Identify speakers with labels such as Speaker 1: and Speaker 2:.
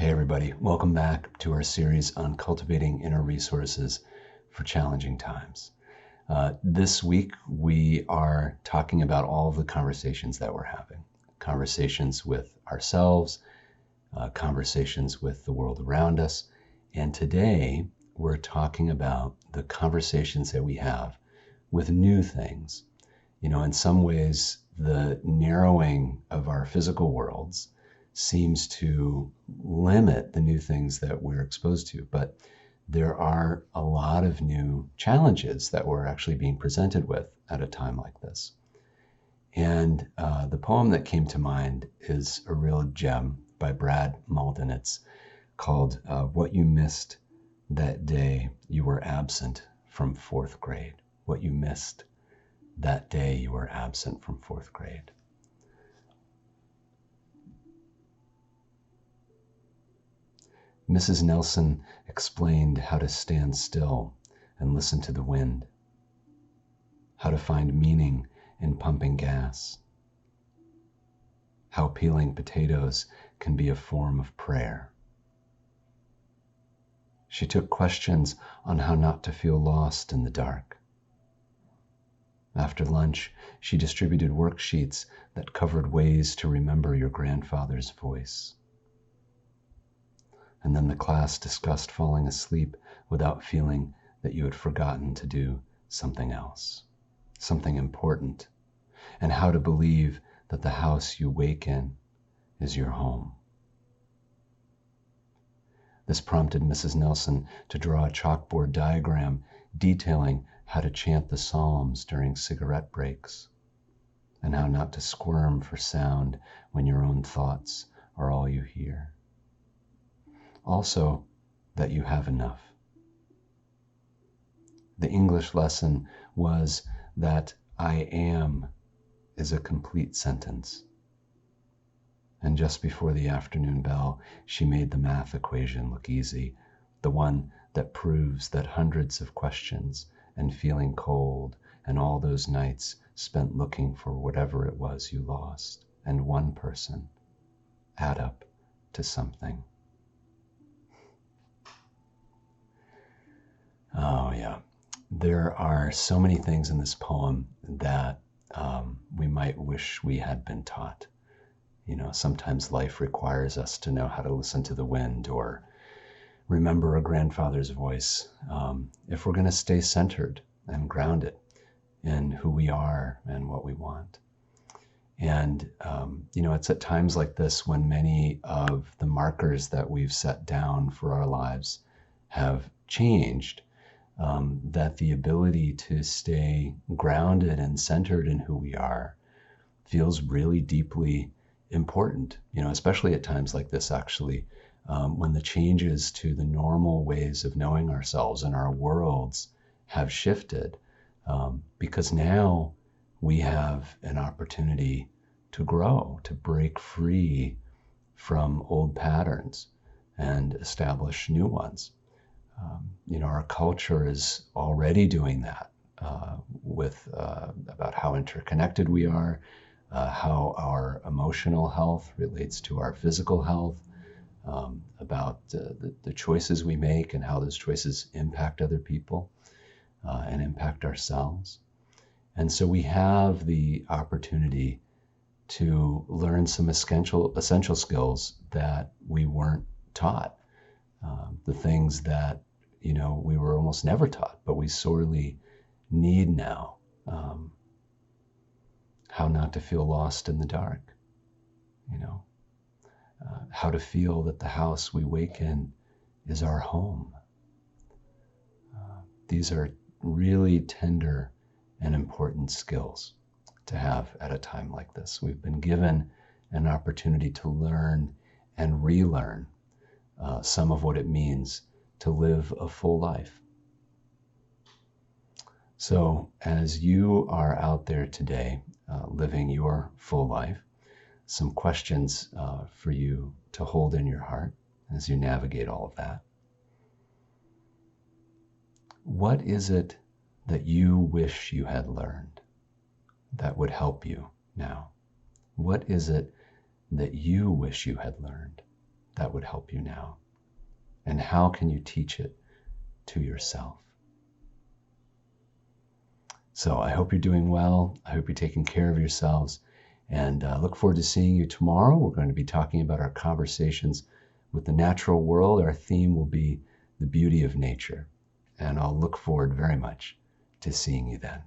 Speaker 1: Hey everybody, welcome back to our series on cultivating inner resources for challenging times. This week we are talking about all of the conversations that we're having. Conversations with ourselves, conversations with the world around us, and today we're talking about the conversations that we have with new things. In some ways, the narrowing of our physical worlds seems to limit the new things that we're exposed to. But there are a lot of new challenges that we're actually being presented with at a time like this. And the poem that came to mind is a real gem by Walden. It's called What You Missed That Day You Were Absent from Fourth Grade. What you missed that day you were absent from fourth grade. Mrs. Nelson explained how to stand still and listen to the wind, how to find meaning in pumping gas, how peeling potatoes can be a form of prayer. She took questions on how not to feel lost in the dark. After lunch, she distributed worksheets that covered ways to remember your grandfather's voice. And then the class discussed falling asleep without feeling that you had forgotten to do something else, something important, and how to believe that the house you wake in is your home. This prompted Mrs. Nelson to draw a chalkboard diagram detailing how to chant the Psalms during cigarette breaks, and how not to squirm for sound when your own thoughts are all you hear. Also, that you have enough. The English lesson was that I am is a complete sentence. And just before the afternoon bell, she made the math equation look easy, the one that proves that hundreds of questions and feeling cold and all those nights spent looking for whatever it was you lost and one person add up to something. Oh yeah, there are so many things in this poem that we might wish we had been taught. Sometimes life requires us to know how to listen to the wind or remember a grandfather's voice if we're going to stay centered and grounded in who we are and what we want. And, it's at times like this when many of the markers that we've set down for our lives have changed, that the ability to stay grounded and centered in who we are feels really deeply important, especially at times like this, actually, when the changes to the normal ways of knowing ourselves and our worlds have shifted, because now we have an opportunity to grow, to break free from old patterns and establish new ones. Our culture is already doing that with about how interconnected we are, how our emotional health relates to our physical health, about the choices we make and how those choices impact other people and impact ourselves. And so we have the opportunity to learn some essential skills that we weren't taught, the things that we were almost never taught, but we sorely need now. How not to feel lost in the dark, how to feel that the house we wake in is our home. These are really tender and important skills to have at a time like this. We've been given an opportunity to learn and relearn some of what it means to live a full life. So as you are out there today living your full life, some questions for you to hold in your heart as you navigate all of that. What is it that you wish you had learned that would help you now? What is it that you wish you had learned that would help you now? And how can you teach it to yourself? So I hope you're doing well. I hope you're taking care of yourselves, and look forward to seeing you tomorrow. We're going to be talking about our conversations with the natural world. Our theme will be the beauty of nature, and I'll look forward very much to seeing you then.